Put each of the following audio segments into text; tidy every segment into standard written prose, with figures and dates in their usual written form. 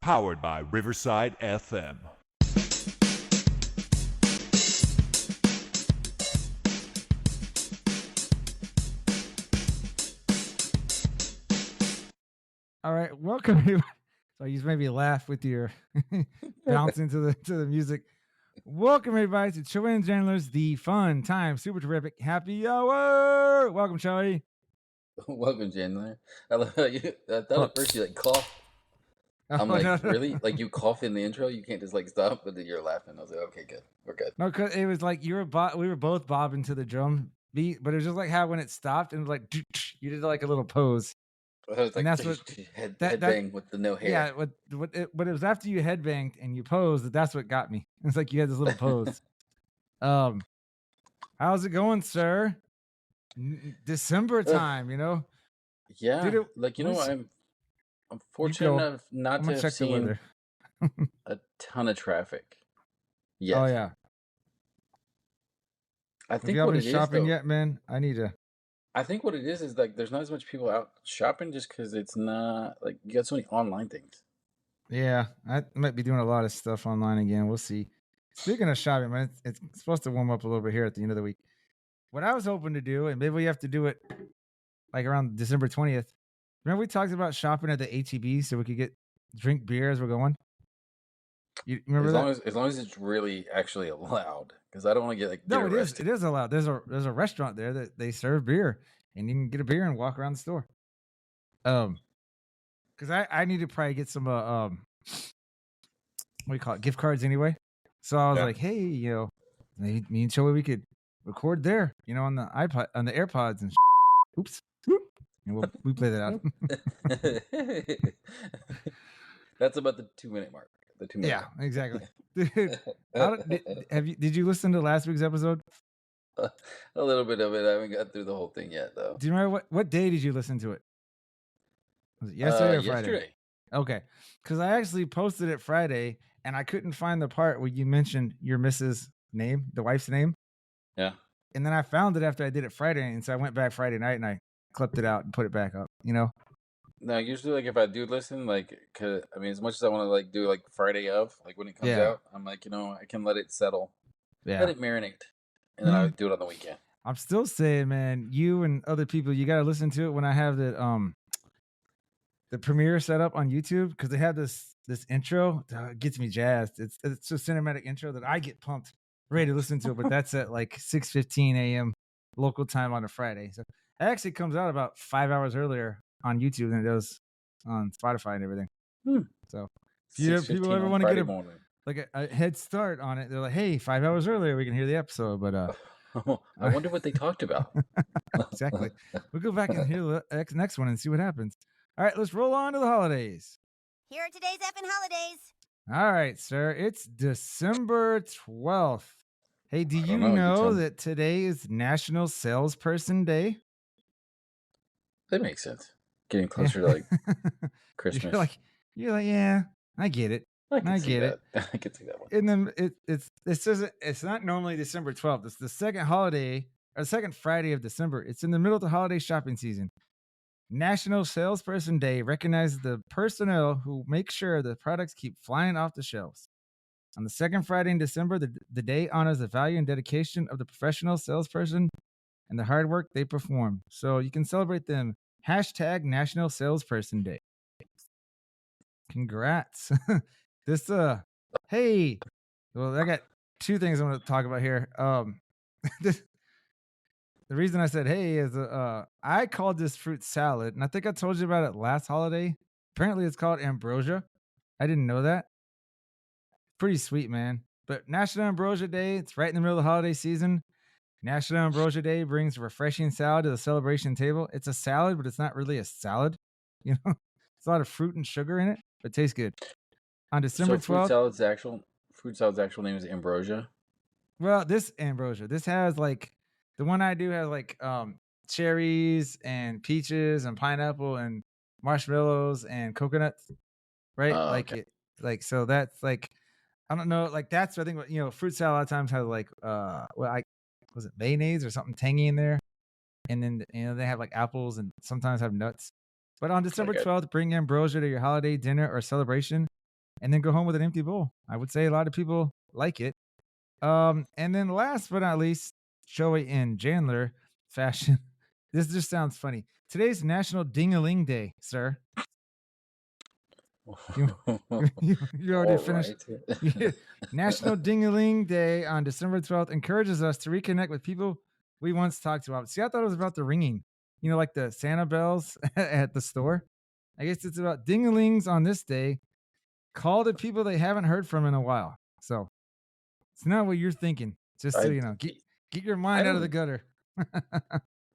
Powered by Riverside FM. All right, welcome everybody. So you maybe laugh with your bouncing to the music. Welcome everybody to Joey and Chandler's The Fun Time Super Terrific Happy Hour. Welcome, Joey. Welcome, Chandler. I love how you. I thought at first you like cough. I'm Oh, like, no. really? Like you cough in the intro? You can't just like stop, but then you're laughing. I was like, okay, good, we're good. No, cause it was like we were both bobbing to the drum beat, but it was just like how when it stopped and it was like you did like a little pose. I was And like, that's what head that bang with the no hair. yeah, but it was after you headbanged and you posed that's what got me. It's like you had this little pose. How's it going, sir? December time, you know. Yeah, Dude, like you know, what's- I'm fortunate enough I'm not gonna to have check the seen weather. a ton of traffic yet. Oh yeah. I Have think y'all what been it is shopping though. yet, man? I need to. I think what it is like there's not as much people out shopping just because it's not like you got so many online things. Yeah, I might be doing a lot of stuff online again. We'll see. Speaking of shopping, man, it's supposed to warm up a little bit here at the end of the week. What I was hoping to do, and maybe we have to do it like around December 20th. Remember we talked about shopping at the HEB so we could drink beer as we're going? You remember that? As long as it's really actually allowed, because I don't want to get No, it is. arrested. It is allowed. There's a restaurant there that they serve beer, and you can get a beer and walk around the store. Because I need to probably get some what do you call it, gift cards anyway. So I was like, hey, me and Joey, we could record there, on the iPod, on the AirPods, and oops, and we play that out. That's about the 2-minute mark. The 2 minute. Yeah, exactly. Dude, did you listen to last week's episode? A little bit of it. I haven't got through the whole thing yet, though. Do you remember what day did you listen to it? Was it yesterday or Friday? Yesterday. Okay, because I actually posted it Friday, and I couldn't find the part where you mentioned your missus' name, the wife's name. Yeah. And then I found it after I did it Friday, and so I went back Friday night and I clipped it out and put it back up. No, usually if I do listen, cause as much as I want to do Friday of, when it comes out, I'm I can let it settle, let it marinate, and then I do it on the weekend. I'm still saying, man, you and other people, you got to listen to it when I have the premiere set up on YouTube, because they have this intro. It gets me jazzed. It's a cinematic intro that I get pumped, ready to listen to it. But that's at 6:15 a.m. local time on a Friday. So it actually comes out about 5 hours earlier on YouTube than it does on Spotify and everything. So if people ever want to get a head start on it, they're like, hey, 5 hours earlier we can hear the episode. But I wonder what they talked about. Exactly. We'll go back and hear the next one and see what happens. All right, let's roll on to the holidays. Here are today's effing holidays. All right, sir. It's December 12th. Hey, do you know that today is National Salesperson Day? That makes sense. Getting closer to Christmas. You're like, yeah, I get it. I get it. I can see that one. And then it says it's not normally December 12th. It's the second holiday or second Friday of December. It's in the middle of the holiday shopping season. National Salesperson Day recognizes the personnel who make sure the products keep flying off the shelves. On the second Friday in December, the day honors the value and dedication of the professional salesperson and the hard work they perform. So you can celebrate them. # National Salesperson Day. Congrats. Hey, well, I got two things I want to talk about here. The reason I said hey is I called this fruit salad, and I think I told you about it last holiday. Apparently, it's called ambrosia. I didn't know that. Pretty sweet, man. But National Ambrosia Day, it's right in the middle of the holiday season. National Ambrosia Day brings refreshing salad to the celebration table. It's a salad, but it's not really a salad. It's a lot of fruit and sugar in it, but it tastes good. On December 12th. Fruit salad's actual name is ambrosia. Well, this ambrosia. This has the one I do has cherries and peaches and pineapple and marshmallows and coconuts, right? Okay. So that's I don't know, that's I think fruit salad a lot of times has was it mayonnaise or something tangy in there, and then they have apples and sometimes have nuts. But on December 12th, bring ambrosia to your holiday dinner or celebration. and then go home with an empty bowl. I would say a lot of people like it. And then last but not least, Joey and Chandler fashion. This just sounds funny. Today's National Ding-a-ling Day, sir. You already finished. Right. National Ding-a-ling Day on December 12th encourages us to reconnect with people we once talked about. See, I thought it was about the ringing, like the Santa bells at the store. I guess it's about ding-a-lings on this day. Call the people they haven't heard from in a while. So it's not what you're thinking. Just so you know, get your mind out of the gutter.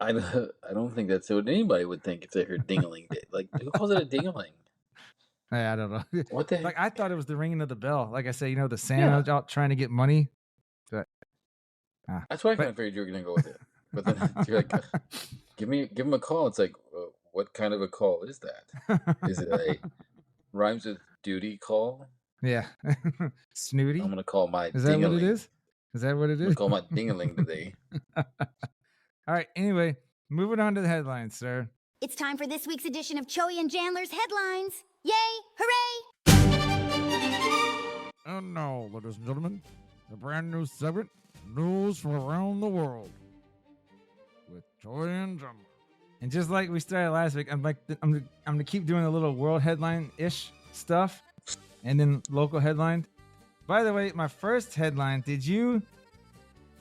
I don't think that's what anybody would think if they heard ding-a-ling day. Like, who calls it a ding-a-ling? I don't know. What the heck? Like, I thought it was the ringing of the bell. Like I say, the Santa out trying to get money. But that's why I kind of figured you were gonna go with it. But then you're like, give him a call. It's like, what kind of a call is that? Is it a rhymes with duty call? Yeah. Snooty. I'm gonna call my. Is that what it is? Is that what it is? I'm gonna call my ding-a-ling today. All right. Anyway, moving on to the headlines, sir. It's time for this week's edition of Joey and Chandler's headlines. Yay! Hooray! And now, ladies and gentlemen, a brand new segment, News from Around the World, with Joey and Chandler. And just like we started last week, I'm gonna keep doing a little world headline-ish stuff, and then local headline. By the way, my first headline,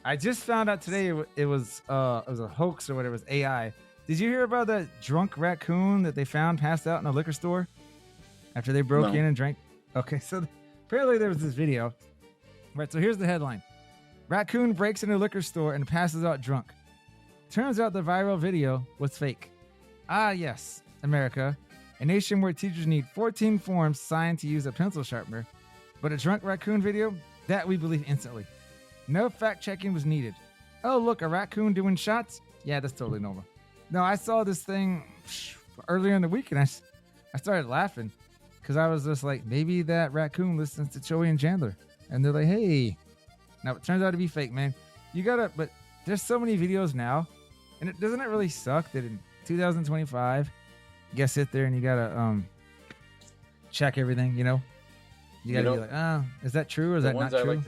I just found out today it was a hoax or whatever, it was AI. Did you hear about that drunk raccoon that they found passed out in a liquor store after they broke in and drank? Okay, so apparently there was this video. Right, so here's the headline. Raccoon breaks into a liquor store and passes out drunk. Turns out the viral video was fake. Ah, yes, America, a nation where teachers need 14 forms signed to use a pencil sharpener. But a drunk raccoon video? That we believe instantly. No fact-checking was needed. Oh, look, a raccoon doing shots? Yeah, that's totally normal. No, I saw this thing earlier in the week, and I started laughing because I was just like, maybe that raccoon listens to Joey and Chandler. And they're like, hey. Now, it turns out to be fake, man. But there's so many videos now, and doesn't it really suck that in 2025, you gotta sit there and you gotta check everything, You gotta be like, is that true or is that not true?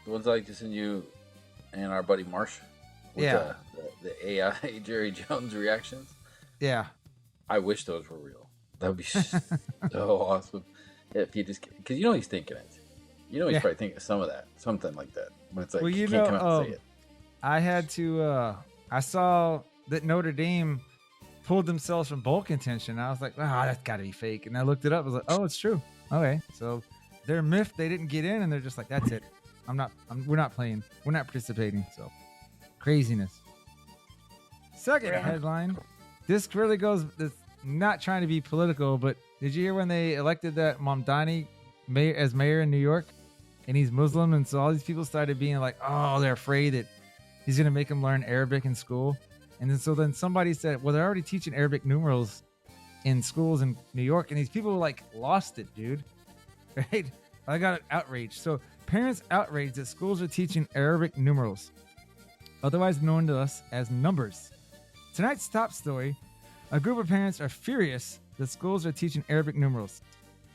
The ones I like to send you and our buddy Marsh with the AI Jerry Jones reactions. Yeah. I wish those were real. That would be so awesome if he just, because he's thinking it. He's probably thinking something like that. But it's like, he can't come out and say it. I had to, I saw that Notre Dame pulled themselves from bowl contention. I was like, that's got to be fake. And I looked it up. I was like, oh, it's true. Okay. So they're miffed they didn't get in, and they're just like, that's it. We're not playing. We're not participating. So craziness. Second headline. This really goes, it's not trying to be political, but did you hear when they elected that Mamdani as mayor in New York? And he's Muslim. And so all these people started being like, oh, they're afraid that he's going to make them learn Arabic in school. And then somebody said, well, they're already teaching Arabic numerals in schools in New York. And these people lost it, dude. Right? I got outraged. So parents outraged that schools are teaching Arabic numerals, otherwise known to us as numbers. Tonight's top story, a group of parents are furious that schools are teaching Arabic numerals.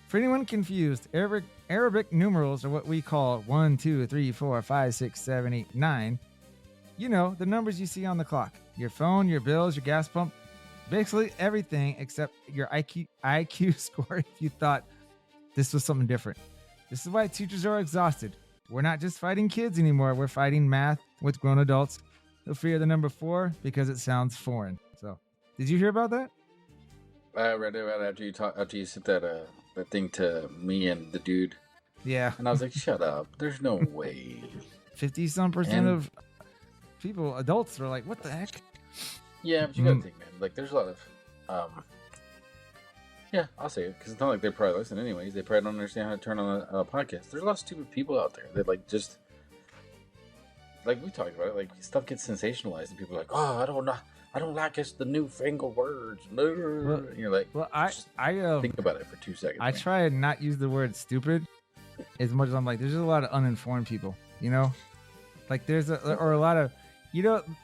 For anyone confused, Arabic numerals are what we call 1, 2, 3, 4, 5, 6, 7, 8, 9. The numbers you see on the clock. Your phone, your bills, your gas pump. Basically everything except your IQ score if you thought this was something different. This is why teachers are exhausted. We're not just fighting kids anymore. We're fighting math with grown adults who fear the number 4 because it sounds foreign. So, did you hear about that? I read it after you sent that thing to me and the dude. Yeah. And I was like, shut up. There's no way. 50-some% of people, adults, are like, what the heck? Yeah, but you gotta think, man. Like, there's a lot of yeah, I'll say it, because it's not like they probably listen anyways. They probably don't understand how to turn on a podcast. There's a lot of stupid people out there that, just, like we talked about it, like, stuff gets sensationalized, and people are like, oh, I don't like the newfangled words. Well, and you're like, I think about it for 2 seconds. I try and not use the word stupid as much as I'm like, there's just a lot of uninformed people, Like, there's a lot of,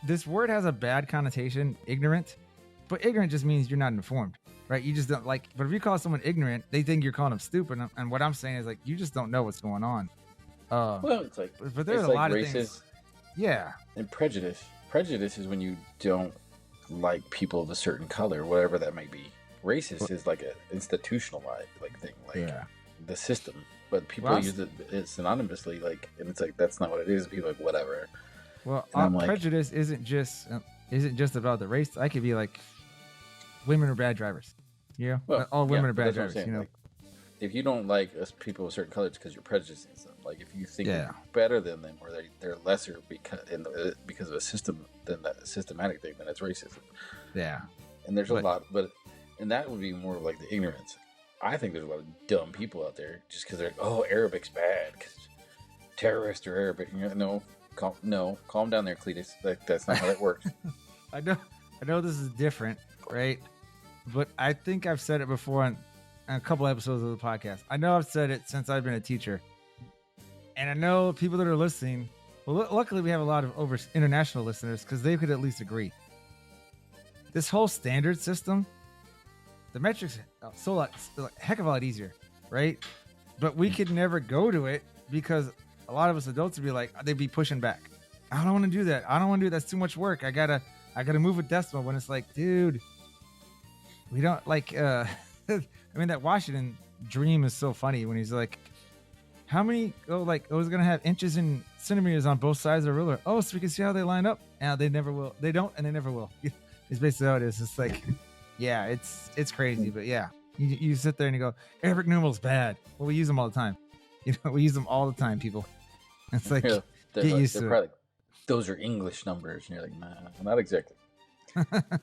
this word has a bad connotation, ignorant, but ignorant just means you're not informed. right? You just don't like. But if you call someone ignorant, they think you're calling them stupid. And what I'm saying is like you just don't know what's going on. Well, it's like but there's a lot of racist things. Yeah, and prejudice. Prejudice is when you don't like people of a certain color, whatever that may be. Racist is like an institutionalized thing, the system. But people use it synonymously, and it's like that's not what it is. People are like whatever. Well, prejudice isn't just about the race. I could be like, women are bad drivers. Yeah, well, all women are bad drivers. You know, if you don't like us people of certain colors because you're prejudicing them, like if you think you're better than them or they're lesser because of a system, then that systematic thing, then it's racism. Yeah, and there's a lot, and that would be more of like the ignorance. I think there's a lot of dumb people out there just because they're like, oh, Arabic's bad because terrorists are Arabic. Calm down there, Cletus. That's not how that works. I know this is different, right? But I think I've said it before on a couple episodes of the podcast. I know I've said it since I've been a teacher, and I know people that are listening. Well, luckily we have a lot of international listeners because they could at least agree. This whole standard system. The metrics are a heck of a lot easier, right? But we could never go to it because a lot of us adults would be like, they'd be pushing back. I don't want to do that. I don't want to do that. That's too much work. I gotta move a decimal when it's like, dude, we don't like. I mean, that Washington dream is so funny when he's like, how many? It's gonna have inches and centimeters on both sides of the ruler. Oh, so we can see how they line up. And they never will. They don't, and they never will. It's basically how it is. It's like. Yeah, it's crazy, but yeah, you sit there and you go, Arabic numerals bad. Well, we use them all the time. We use them all the time, people. It's like, get used to it. Like, those are English numbers, and you're like, nah, not exactly.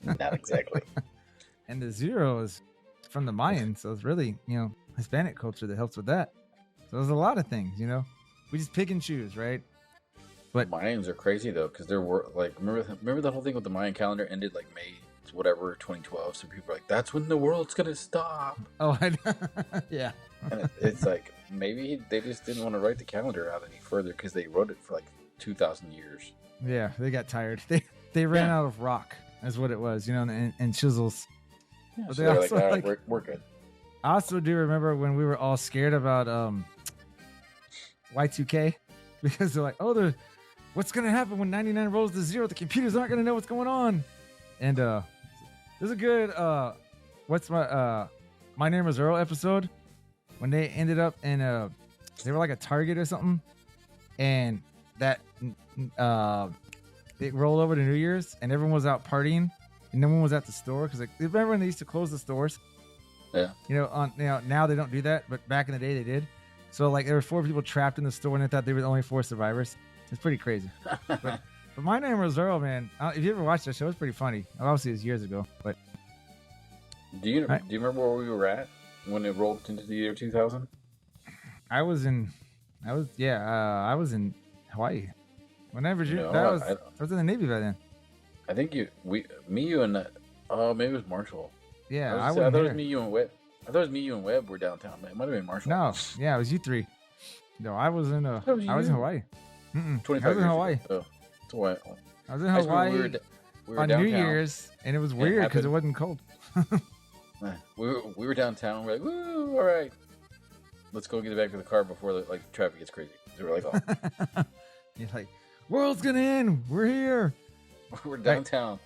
Not exactly. And the 0 is from the Mayans, so it's really Hispanic culture that helps with that. So there's a lot of things, we just pick and choose, right? But Mayans are crazy though, because there were remember the whole thing with the Mayan calendar ended like May. Whatever 2012, so people are like, that's when the world's gonna stop. Oh, yeah. And it's like maybe they just didn't want to write the calendar out any further because they wrote it for like 2,000 years. Yeah, they got tired. They ran out of rock, is what it was, and chisels. Yeah, but so they also like, all right, we're good. I also do remember when we were all scared about Y2K because they're like, oh, what's gonna happen when 99 rolls to 0? The computers aren't gonna know what's going on, and there's a good what's my name is Earl episode when they ended up in they were like a Target or something, and that it rolled over to New Year's and everyone was out partying and no one was at the store because remember when they used to close the stores? Yeah. Now they don't do that, but back in the day they did. So there were 4 people trapped in the store and they thought they were the only 4 survivors. It's pretty crazy. But my name was Earl, man. If you ever watched that show, it's pretty funny. Obviously, it was years ago, but do you remember where we were at when it rolled into the year 2000? I was in Hawaii. Whenever I was in the Navy by then. I think you, and maybe it was Marshall. Yeah, I thought it was me, you, and Webb. I thought it was me, you, and Webb were downtown. Man, it might have been Marshall. No, yeah, it was you 3. No, I was in I was in Hawaii. 25 I was in Hawaii. Oh. I was in Hawaii we were on downtown. New Year's, and it was weird because it wasn't cold. we were downtown. We're like, woo, all right, let's go get it back to the car before the traffic gets crazy. So we're like, oh. You're like, world's gonna end. We're here. We're downtown.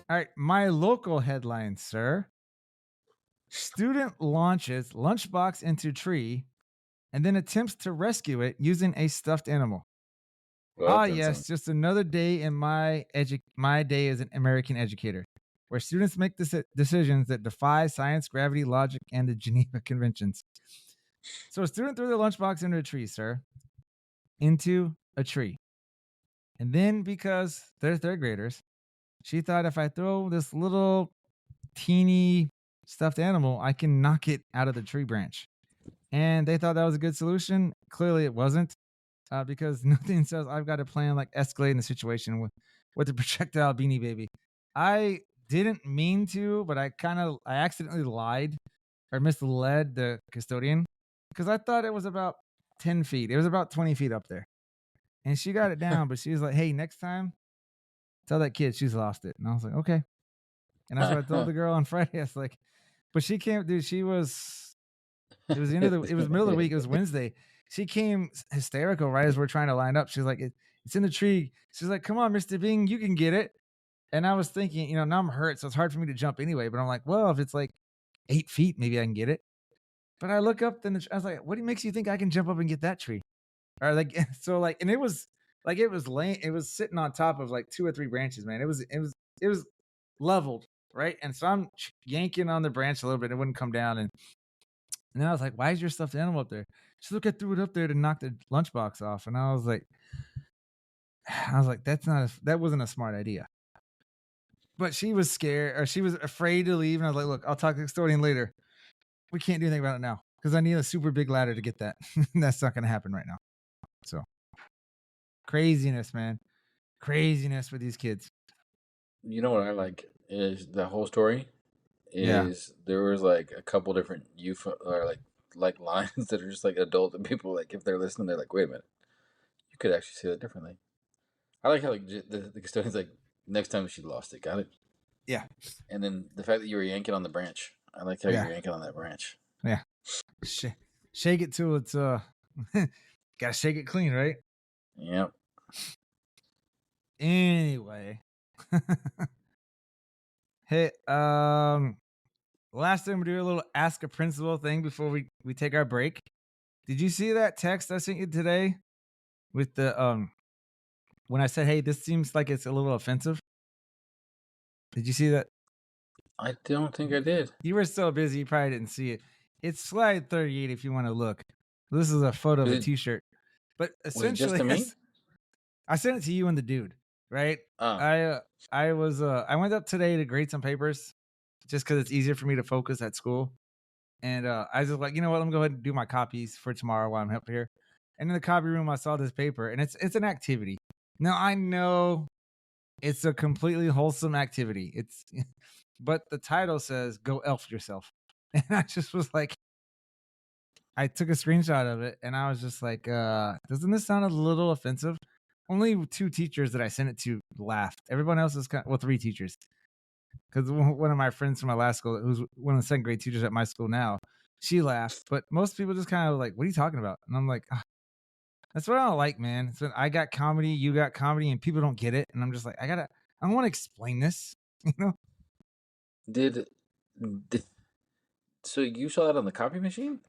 All right, my local headline, sir. Student launches lunchbox into tree and then attempts to rescue it using a stuffed animal. Well, yes, just another day in my day as an American educator, where students make decisions that defy science, gravity, logic, and the Geneva Conventions. So a student threw their lunchbox into a tree, sir. Into a tree. And then because they're 3rd graders, she thought if I throw this little teeny stuffed animal, I can knock it out of the tree branch. And they thought that was a good solution. Clearly it wasn't, because nothing says I've got a plan like escalating the situation with the projectile Beanie Baby. I didn't mean to, but I accidentally lied or misled the custodian because I thought it was about 10 feet. It was about 20 feet up there. And she got it down, but she was like, hey, next time tell that kid she's lost it. And I was like, okay. And that's what I told the girl on Friday. I was like, but she came, dude. It was the end of it was middle of the week. It was Wednesday. She came hysterical right as we're trying to line up. She's like, it's in the tree. She's like, come on, Mr. Bing, you can get it. And I was thinking, now I'm hurt, so it's hard for me to jump anyway. But I'm like, well, if it's like 8 feet, maybe I can get it. But I look up, then I was like, what makes you think I can jump up and get that tree? Or like, so like, and it was laying, it was sitting on top of like 2 or 3 branches, man. It was leveled, right? And so I'm yanking on the branch a little bit. It wouldn't come down. And then I was like, why is your stuffed animal up there? She's like, I threw it up there to knock the lunchbox off. And I was like, that wasn't a smart idea. But she was scared, or she was afraid to leave. And I was like, look, I'll talk to the custodian later. We can't do anything about it now because I need a super big ladder to get that. That's not going to happen right now. So craziness, man. Craziness with these kids. You know what I like is the whole story is there was like a couple different youth or like lines that are just like adult and people like if they're listening they're like, wait a minute, you could actually say that differently. I like how like the custodian's like, next time she lost it, got it? Yeah. And then the fact that you were yanking on the branch. I like how you're yanking on that branch. Yeah. Shake it till it's gotta shake it clean, right? Yep. Anyway. Hey, last time we do a little ask a principal thing before we take our break. Did you see that text I sent you today with the when I said, hey, this seems like it's a little offensive? Did you see that? I don't think I did. You were so busy, you probably didn't see it. It's slide 38 if you want to look. This is a photo of a t-shirt. But essentially, was it just to me? I sent it to you and the dude, right? Oh. I went up today to grade some papers just because it's easier for me to focus at school. And I was just like, you know what? Let me go ahead and do my copies for tomorrow while I'm up here. And in the copy room, I saw this paper, and it's an activity. Now, I know it's a completely wholesome activity. But the title says, go elf yourself. And I just was like, I took a screenshot of it, and I was just like, doesn't this sound a little offensive? Only 2 teachers that I sent it to laughed. Everyone else is 3 teachers. Because one of my friends from my last school, who's one of the 2nd grade teachers at my school now, she laughed. But most people just kind of like, what are you talking about? And I'm like, that's what I don't like, man. So I got comedy, you got comedy, and people don't get it. And I'm just like, I don't want to explain this, Did so you saw that on the copy machine?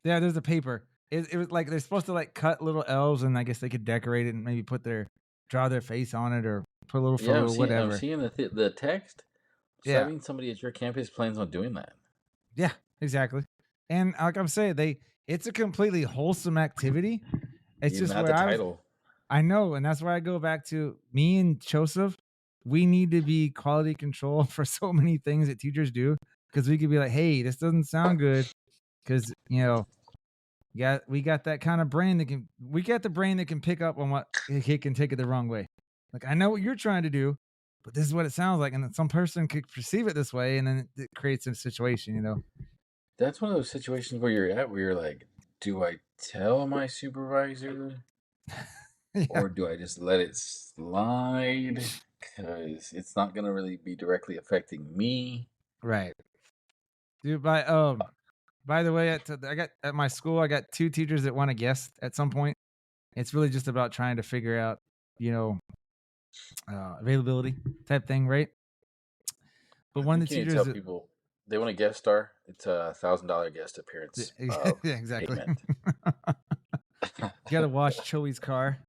Yeah, there's a paper. It was like they're supposed to like cut little elves, and I guess they could decorate it and maybe draw their face on it or put a little photo or whatever. I'm seeing the text. So that means somebody at your campus plans on doing that. Yeah, exactly. And like I'm saying, it's a completely wholesome activity. It's just not the title. I know, and that's where I go back to me and Joseph. We need to be quality control for so many things that teachers do, because we could be like, hey, this doesn't sound good, because we got that kind of brain that can pick up on what a kid can take it the wrong way. Like, I know what you're trying to do, but this is what it sounds like, and then some person could perceive it this way, and then it creates a situation. That's one of those situations where you're like, do I tell my supervisor? Yeah. Or do I just let it slide? Because it's not going to really be directly affecting me. Right. Dude, by the way, at my school, I got 2 teachers that want to guest at some point. It's really just about trying to figure out, availability type thing, right? But one of the teachers tell people they want a guest star, it's $1,000 guest appearance. Yeah, exactly. You got to wash Choey's car,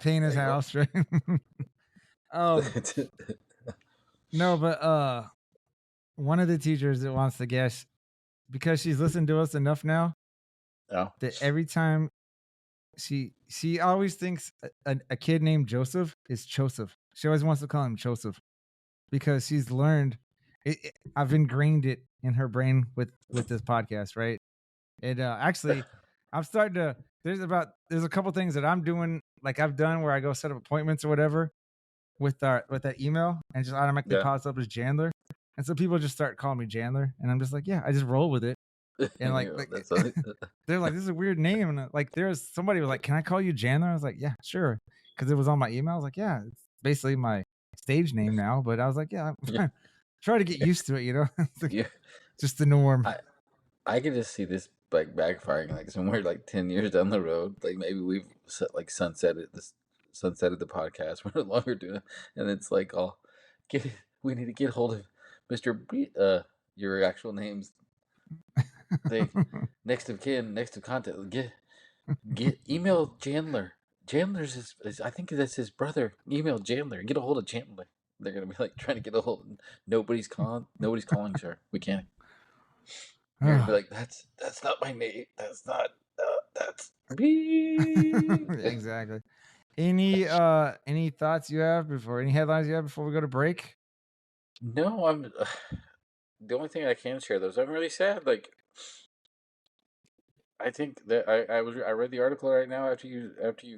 paint his house, right? No, but one of the teachers that wants to guess, because she's listened to us enough now, that every time she always thinks a kid named Joseph is Joseph. She always wants to call him Joseph because she's learned I've ingrained it in her brain with this podcast, right? And actually, I'm starting to. There's a couple things that I'm doing, like I've done, where I go set up appointments or whatever with that email, and it just automatically pops up as Jandler, and so people just start calling me Jandler, and I'm just like, yeah, I just roll with it. And like they're like, this is a weird name, and like somebody was like, can I call you Jandler? I was like, yeah, sure. because it was on my email. I was like, yeah, it's basically my stage name now. But I was like, yeah, Yeah. try to get used to it, you know? It's like, Yeah. just the norm. I could just see this like backfiring like somewhere like 10 years down the road. Like maybe we've like sunsetted the podcast. We're no longer doing it, and it's like we need to get hold of Mr. Your actual name's the next of kin, next of contact. Get email Chandler. Chandler's is I think that's his brother. Email Chandler. Get a hold of Chandler. They're gonna be like trying to get a hold. Nobody's calling, sir. We can't. You're gonna be like, that's not my name. That's not. That's me. Exactly. Any thoughts you have before any headlines you have before we go to break? No, I'm. The only thing I can share though is I'm really sad. Like, I think that I read the article right now after you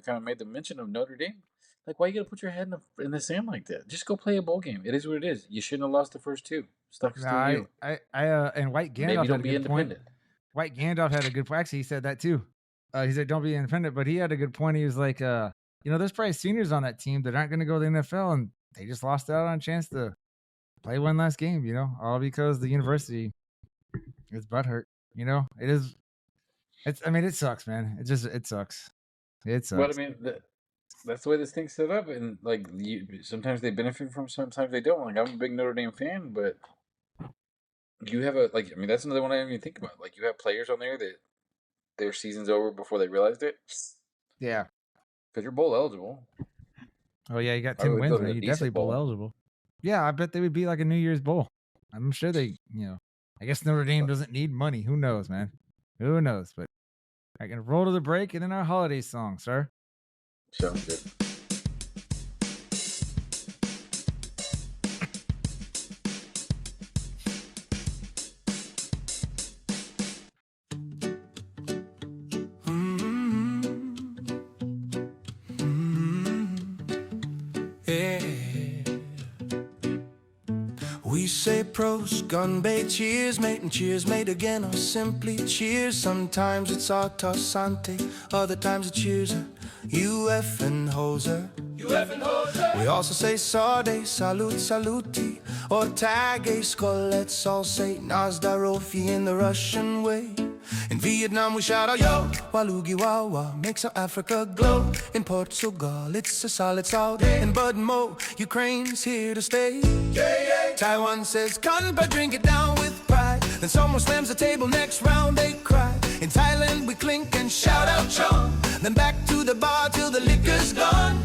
kind of made the mention of Notre Dame. Like, why you gotta put your head in the sand like that? Just go play a bowl game. It is what it is. You shouldn't have lost the first two. Stuck No, to you. and White Gandalf Maybe had don't a be good point. independent. White Gandalf had a good point. Actually, he said that too. He said, "Don't be independent," but he had a good point. He was like, there's probably seniors on that team that aren't going to go to the NFL, and they just lost out on a chance to play one last game. All because the university is butthurt. It is. It sucks, man. It sucks. It sucks. But I mean, that's the way this thing's set up, and like sometimes they benefit from, sometimes they don't. Like I'm a big Notre Dame fan, but you have that's another one I didn't even think about. Like you have players on there that their season's over before they realized it. Yeah. Because you're bowl eligible. Oh yeah, you got 10 wins, man. You definitely bowl eligible. Yeah, I bet they would be like a New Year's bowl. I'm sure they, I guess Notre Dame doesn't need money. Who knows, man? Who knows? But I can roll to the break and then our holiday song, sir. Sounds good. We say pros, gun bay, cheers, mate, and cheers, mate again, or simply cheers. Sometimes it's Artosante, other times it's cheers, UF and hoser. We also say sade, salute, saluti, or tag a skull. Let's all say Nazdarofi in the Russian way. In Vietnam we shout out yo, Walugi Wawa, makes South Africa glow. In Portugal it's a solid South. In Bud Mo, Ukraine's here to stay. Taiwan says Kanpa, drink it down with pride. Then someone slams the table, next round they cry. In Thailand we clink and shout out chong. Then back to the bar till the liquor's gone.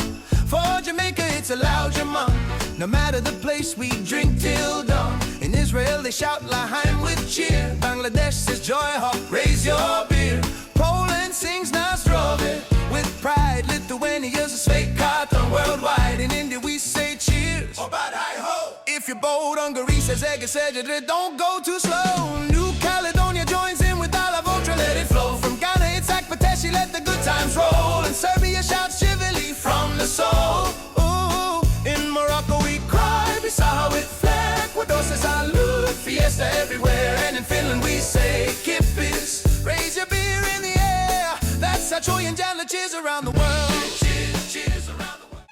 For Jamaica it's a loud Jamon. No matter the place we drink till dawn. In Israel they shout L'chaim with cheer. Bangladesh says joy hop, raise your beer. Poland sings Nastrovi with pride. Lithuania's a Sveikaton worldwide. In India we say cheers, or bad hi-ho. If you're bold, Hungary says Eggesegedre, don't go too slow. New Caledonia joins in with Ala Votra, let it flow. From Ghana it's Akpateshi, let the good times roll. And Serbia shouts Chivili from the soul. Ooh, in Morocco we cry Bissau with flair. Ecuador says salute, fiesta everywhere. And in Finland we say kippis, raise your beer in the air. That's how Troy and Chandler cheers around the world. Cheers, cheers around the world.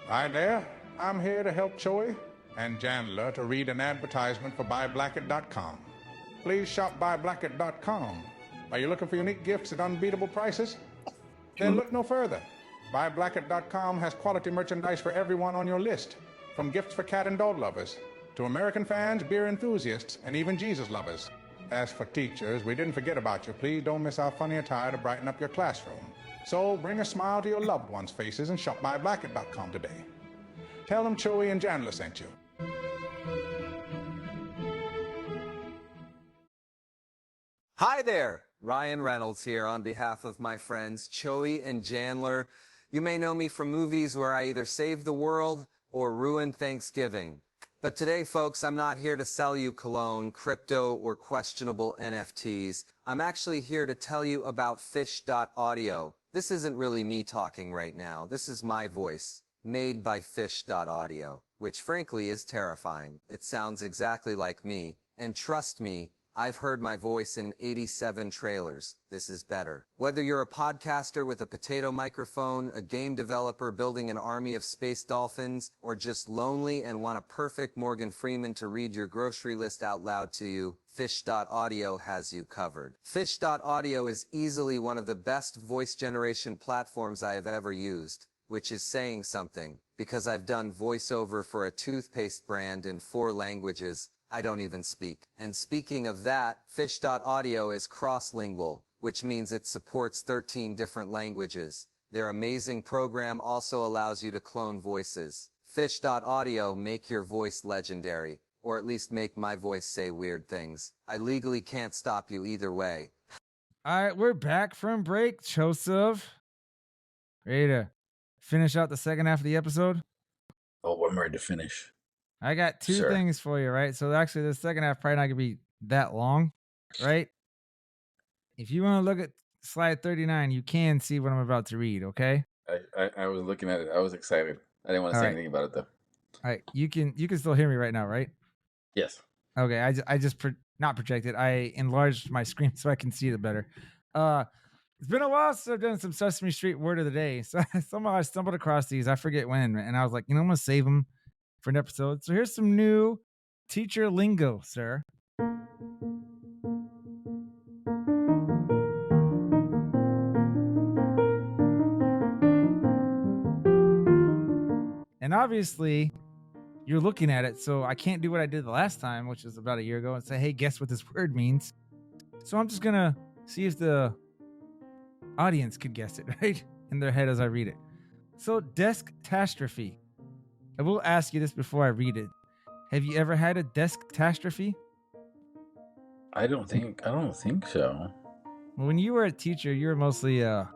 Hi there, I'm here to help Choi and Chandler to read an advertisement for BuyBlacket.com. Please shop BuyBlacket.com. Are you looking for unique gifts at unbeatable prices? Then look no further. BuyBlacket.com has quality merchandise for everyone on your list, from gifts for cat and dog lovers, to American fans, beer enthusiasts, and even Jesus lovers. As for teachers, we didn't forget about you. Please don't miss our funny attire to brighten up your classroom. So bring a smile to your loved ones' faces and shop BuyBlacket.com today. Tell them Chewy and Chandler sent you. Hi there, Ryan Reynolds here on behalf of my friends Joey and Chandler. You may know me from movies where I either save the world or ruin Thanksgiving. But today, folks, I'm not here to sell you cologne, crypto, or questionable NFTs. I'm actually here to tell you about Fish.audio. This isn't really me talking right now. This is my voice, made by Fish.audio, which frankly is terrifying. It sounds exactly like me, and trust me, I've heard my voice in 87 trailers. This is better. Whether you're a podcaster with a potato microphone, a game developer building an army of space dolphins, or just lonely and want a perfect Morgan Freeman to read your grocery list out loud to you, Fish.audio has you covered. Fish.audio is easily one of the best voice generation platforms I have ever used, which is saying something, because I've done voiceover for a toothpaste brand in 4 languages I don't even speak. And speaking of that, Fish.audio is cross-lingual, which means it supports 13 different languages. Their amazing program also allows you to clone voices. Fish.audio make your voice legendary, or at least make my voice say weird things. I legally can't stop you either way. All right, we're back from break. Joseph, ready to finish out the second half of the episode? Oh, I'm ready to finish. I got 2 Sure. things for you, right? So actually, the second half probably not gonna be that long, right? If you want to look at slide 39, you can see what I'm about to read. Okay. I was looking at it. I was excited. I didn't want to All say right. anything about it though. All right, you can still hear me right now, right? Yes. Okay, I just not projected. I enlarged my screen so I can see it better. It's been a while since I've done some Sesame Street word of the day. So somehow I stumbled across these. I forget when, and I was like, I'm gonna save them for an episode. So here's some new teacher lingo, sir. And obviously, you're looking at it, so I can't do what I did the last time, which was about a year ago, and say, hey, guess what this word means. So I'm just going to see if the audience could guess it, right? In their head as I read it. So, desk-tastrophe. I will ask you this before I read it. Have you ever had a desk-tastrophe? I don't think so. Well, when you were a teacher, you were mostly a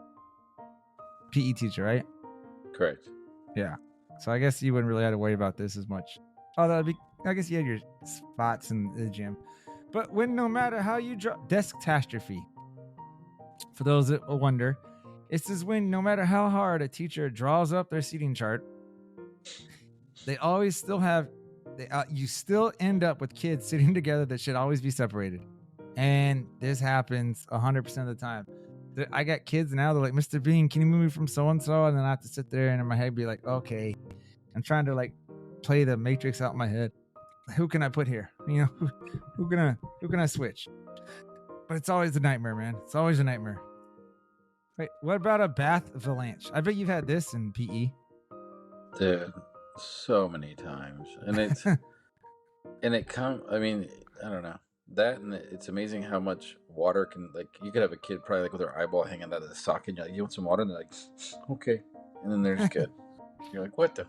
PE teacher, right? Correct. Yeah. So I guess you wouldn't really have to worry about this as much. Although I guess you had your spots in the gym. But when no matter how you draw desk-tastrophe, for those that will wonder, it's is when no matter how hard a teacher draws up their seating chart, they always still have, you still end up with kids sitting together that should always be separated. And this happens 100% of the time. I got kids now, they're like, Mr. Bean, can you move me from so-and-so? And then I have to sit there and in my head be like, okay. I'm trying to like play the Matrix out in my head. Who can I put here? You know, who can I switch? But it's always a nightmare, man. It's always a nightmare. Wait, what about a bath avalanche? I bet you've had this in PE. Dude, so many times. And it's and it comes, I mean, I don't know. That, and it's amazing how much water can, like, you could have a kid probably like with their eyeball hanging out of the socket, and you're like, you want some water? And they're like, okay. And then they're just good. You're like, what the?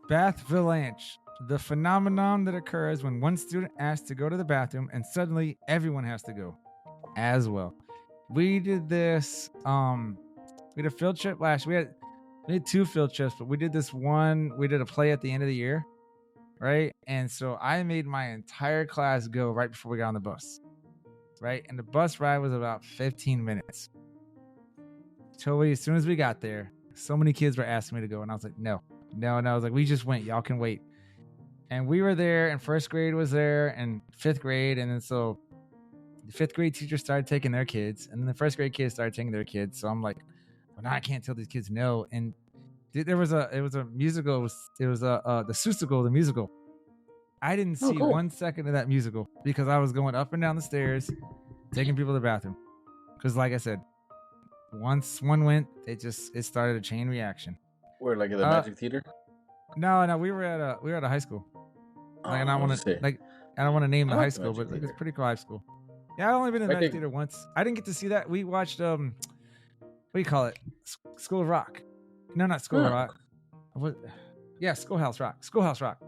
Bath avalanche. The phenomenon that occurs when one student asks to go to the bathroom and suddenly everyone has to go as well. We did this, we did a field trip last, we had 2 field trips, but we did this one, we did a play at the end of the year, right? And so I made my entire class go right before we got on the bus, right? And the bus ride was about 15 minutes. So as soon as we got there, so many kids were asking me to go, and I was like, no. And I was like, we just went, y'all can wait. And we were there, and 1st grade was there, and 5th grade, and then so the 5th grade teachers started taking their kids, and then the 1st grade kids started taking their kids. So I'm like, well, now I can't tell these kids no. And it was a musical. It was the Seussical, the musical. I didn't see cool. 1 second of that musical because I was going up and down the stairs, taking people to the bathroom. Because like I said, once one went, it started a chain reaction. Where, like at the Magic Theater? No, we were at a high school. Like, and I want to I don't want to name the like high the school, Magic but like, it's Theater. pretty cool high school. Yeah, I've only been in the I Magic think- Theater once. I didn't get to see that. We watched what do you call it? School of Rock. No, not School of Huh. Rock. What? Yeah, Schoolhouse Rock. Schoolhouse Rock.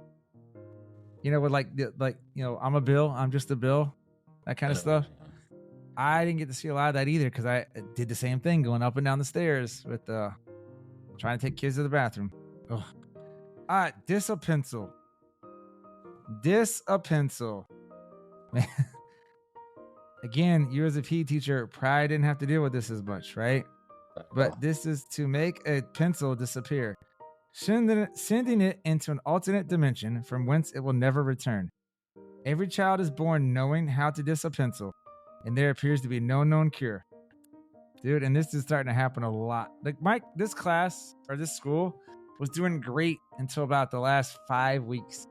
You know, with like I'm a Bill, I'm just a Bill, that kind of stuff. I didn't get to see a lot of that either because I did the same thing, going up and down the stairs with trying to take kids to the bathroom. Ugh. Diss a pencil. Man. Again, you as a PE teacher probably didn't have to deal with this as much, right? But this is to make a pencil disappear, sending it into an alternate dimension from whence it will never return. Every child is born knowing how to diss a pencil, and there appears to be no known cure. Dude, and this is starting to happen a lot. Like this class or this school was doing great until about the last 5 weeks.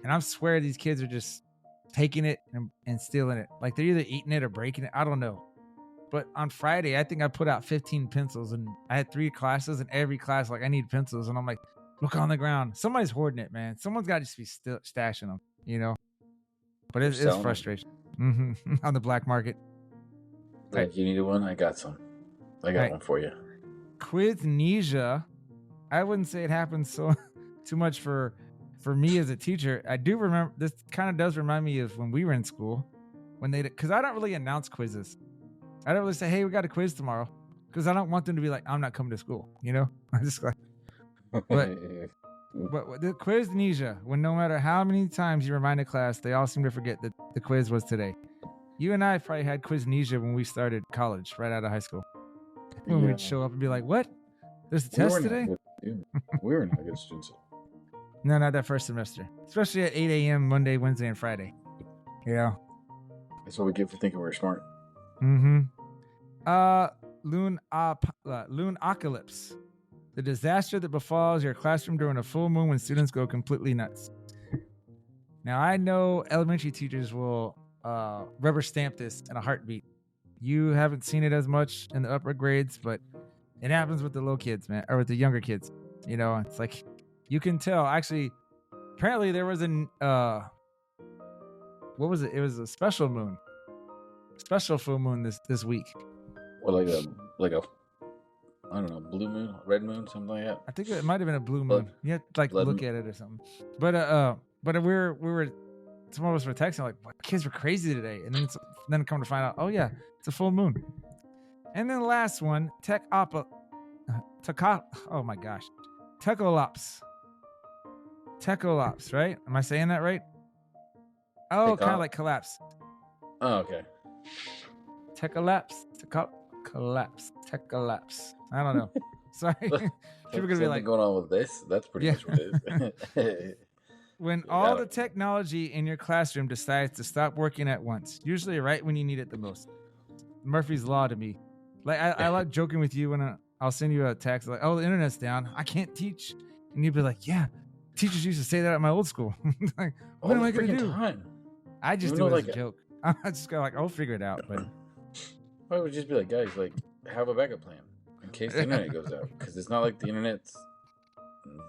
And I swear these kids are just taking it and stealing it. Like they're either eating it or breaking it. I don't know. But on Friday, I think I put out 15 pencils, and I had 3 classes, and every class, like, I need pencils. And I'm like, look on the ground. Somebody's hoarding it, man. Someone's got to just be stashing them, you know? But it's frustration. On the black market. Like, you need one? I got some. I got one for you. Quiznesia. I wouldn't say it happens so too much for me as a teacher. I do remember, this kind of does remind me of when we were in school, when because I don't really announce quizzes. I don't really say, hey, we got a quiz tomorrow, because I don't want them to be like, I'm not coming to school, you know? I just like, but the quiznesia, when no matter how many times you remind a class, they all seem to forget that the quiz was today. You and I probably had quiznesia when we started college, right out of high school. When we'd show up and be like, what? There's a test today? We were not good students. No, not that first semester. Especially at 8 a.m. Monday, Wednesday, and Friday. Yeah. That's what we get for thinking we're smart. Lunapocalypse. The disaster that befalls your classroom during a full moon when students go completely nuts. Now, I know elementary teachers will rubber stamp this in a heartbeat. You haven't seen it as much in the upper grades, but it happens with the little kids, man, or with the younger kids. You know, it's like you can tell. Actually, apparently there was what was it? It was a special moon, special full moon this week. Well, like a I don't know, blue moon, red moon, something like that. I think it might have been a blue moon. You have to look at it or something. But we were some of us were texting like, kids were crazy today, and then come to find out, oh yeah, it's a full moon. And then the last one, oh my gosh, Tecolops, right? Am I saying that right? Oh, kind of like collapse. Oh, okay. Tecolops. I don't know. Sorry. People are gonna be like, going on with this? That's pretty much what it is. When all the technology in your classroom decides to stop working at once, usually right when you need it the most. Murphy's Law to me. Like I like joking with you when I'll send you a text like, oh, the internet's down, I can't teach. And you'd be like, yeah, teachers used to say that at my old school. Like, what am I going to do? Time. I just do it as a joke. I just go like, I'll figure it out. But I would just be like, guys, like, have a backup plan in case the internet goes out. Because it's not like the internet's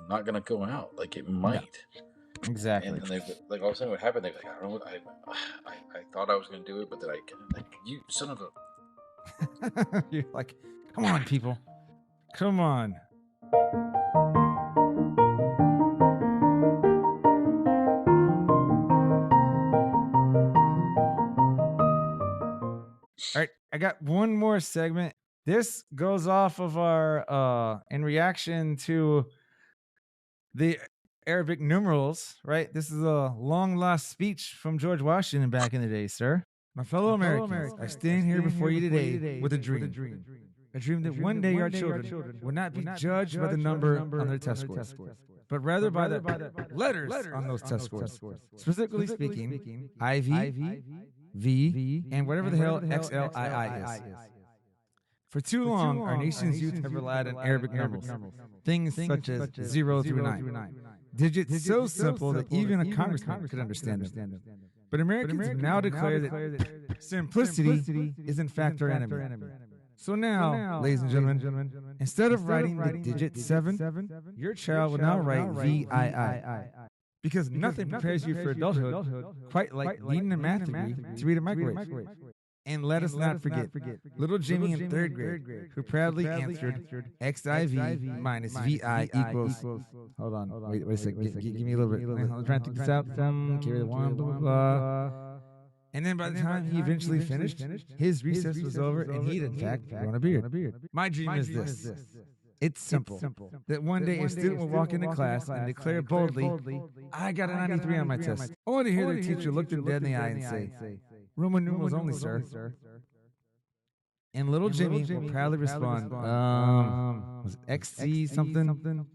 not going to go out. Like, it might. No. Exactly. And then like all of a sudden what happened, they're like, I don't know what I thought I was going to do it, but then you son of a... You're like, come on, people. Come on. All right, I got one more segment. This goes off of our in reaction to the Arabic numerals, right? This is a long lost speech from George Washington back in the day, sir. My fellow Americans, I stand here before you today with a dream. A dream that one day our children will not be judged by the number on their test scores, but rather by the letters on those test scores. Specifically speaking, IV, V, and whatever the hell XLII is. For too long, our nation's youth have relied on Arabic numerals, things such as 0 through 9. Digits so simple that even a congressman could understand them. But Americans have now declared that simplicity is in fact our enemy. So now, ladies and gentlemen, instead of writing the digit 7, your child will now write VII. Because nothing prepares you for adulthood quite like needing a math degree to read a microwave. And let us not forget little Jimmy in 3rd grade who proudly answered XIV minus VI equals. Hold on. Wait a second. Give me a little bit. I'm trying to think this out. Carry the one, blah, blah, blah. And then by the time he eventually finished, his recess was over and he'd in fact grown a beard. My dream is this. It's simple. That one day a student will walk into class and declare boldly, I got a 93 on my test. I want to hear their teacher look them dead in the eye and say, Roman numerals only, sir. And little Jimmy will proudly respond, was it XC something?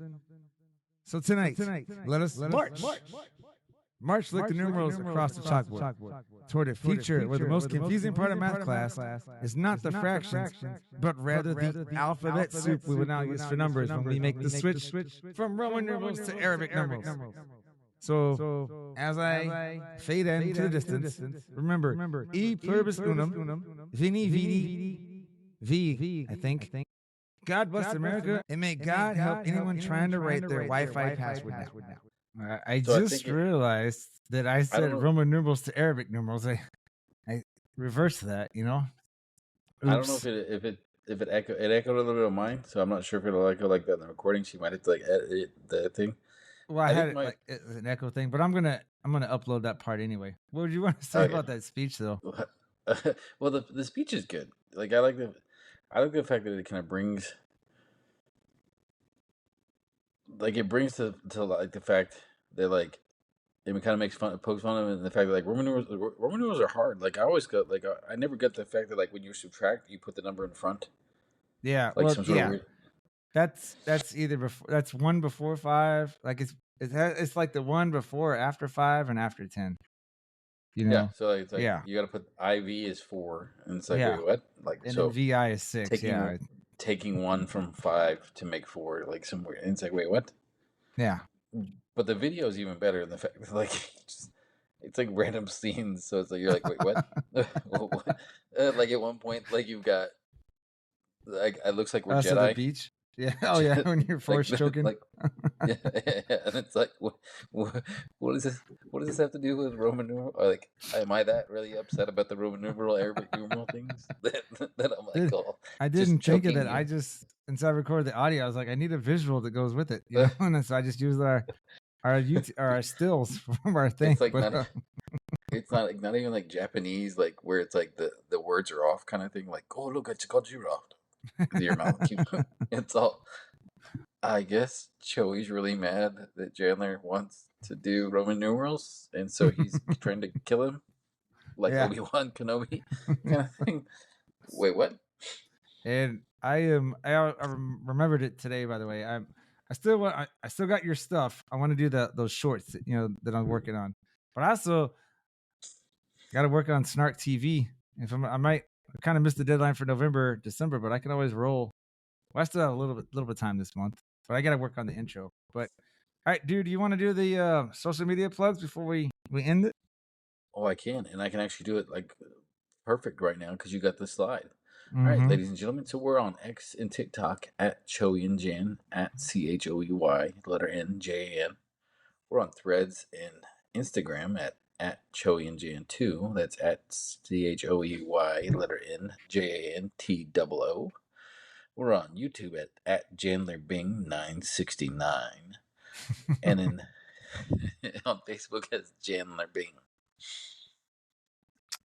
So tonight, let us march. March like the numerals across the chalkboard toward a future where the most confusing part of math class is not the fractions, but rather the alphabet soup we will now use for numbers when we make the switch from Roman numerals to Arabic numerals. So, as I fade into the distance, remember, e pluribus unum, vini vidi, v, I think. God bless America, and may God help anyone trying to write their Wi-Fi password now. I So just realized that I said know. Roman numerals to Arabic numerals. I reversed that, you know. I don't know if it echoed a little bit of mine, so I'm not sure if it'll echo like that in the recording. She might have to like edit the thing. Well, I had it like an echo thing, but I'm gonna upload that part anyway. What would you want to say about that speech, though? Well, the speech is good. Like I like the fact that it kind of brings, like it brings to like the fact that like it kind of makes fun, pokes fun of it, and the fact that like Roman numerals are hard. Like I always got like I never got the fact that like when you subtract, you put the number in front. Yeah, like some sort of weird... That's either before, that's 1 before 5. Like it's like the 1 before, after 5, and after 10. You know? Yeah, so like, it's like you got to put IV is 4, and it's like wait, what? Like and so then VI is 6. Taking 1 from 5 to make 4, like somewhere, and it's like wait, what? Yeah. But the video is even better in the fact that like it's like random scenes, so it's like you're like wait, what? What? Like at one point, like you've got like it looks like we're Jedi. So the beach. Yeah. Oh yeah. When you're force choking. Like, yeah, and it's like, what does this? What does this have to do with Roman numeral? Or like, am I that really upset about the Roman numeral, Arabic numeral things that I'm like, oh, I didn't think of it. I just, since I recorded the audio, I was like, I need a visual that goes with it, you know. And so I just used our YouTube or our stills from our thing. It's like it's not even like Japanese, like where it's like the words are off kind of thing. Like, oh look, it's called Jiro. Your mouth, it's all. I guess Joey's really mad that Chandler wants to do Roman numerals, and so he's trying to kill him, like Obi-Wan Kenobi kind of thing. Wait, what? And I remembered it today, by the way. I still got your stuff. I want to do those shorts that, you know, that I'm working on, but I also got to work on Snark TV. If I might kind of missed the deadline for November, December, but I can always roll. Well, I still have a little bit of time this month, but I got to work on the intro. But all right, dude, do you want to do the social media plugs before we end it? Oh, I can, and I can actually do it like perfect right now because you got the slide. All right, ladies and gentlemen, so we're on X and TikTok at Choey and Jan, at CHOEY, letter N, JAN. We're on Threads and Instagram at Choey and Jan 2. That's at CHOEY, letter N, JANTOO. We're on YouTube at Jandler Bing 969. And then on Facebook as Chandler Bing.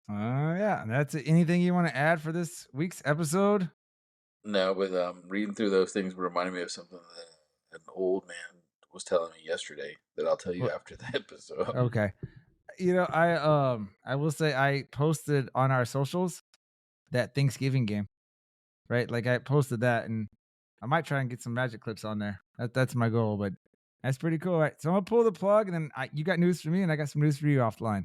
Yeah, that's it. Anything you want to add for this week's episode? No, but reading through those things reminded me of something that an old man was telling me yesterday that I'll tell you after the episode. Okay. You know, I will say I posted on our socials that Thanksgiving game, right? Like I posted that, and I might try and get some magic clips on there. That's my goal, but that's pretty cool. Right? So I'm gonna pull the plug, and then you got news for me, and I got some news for you offline.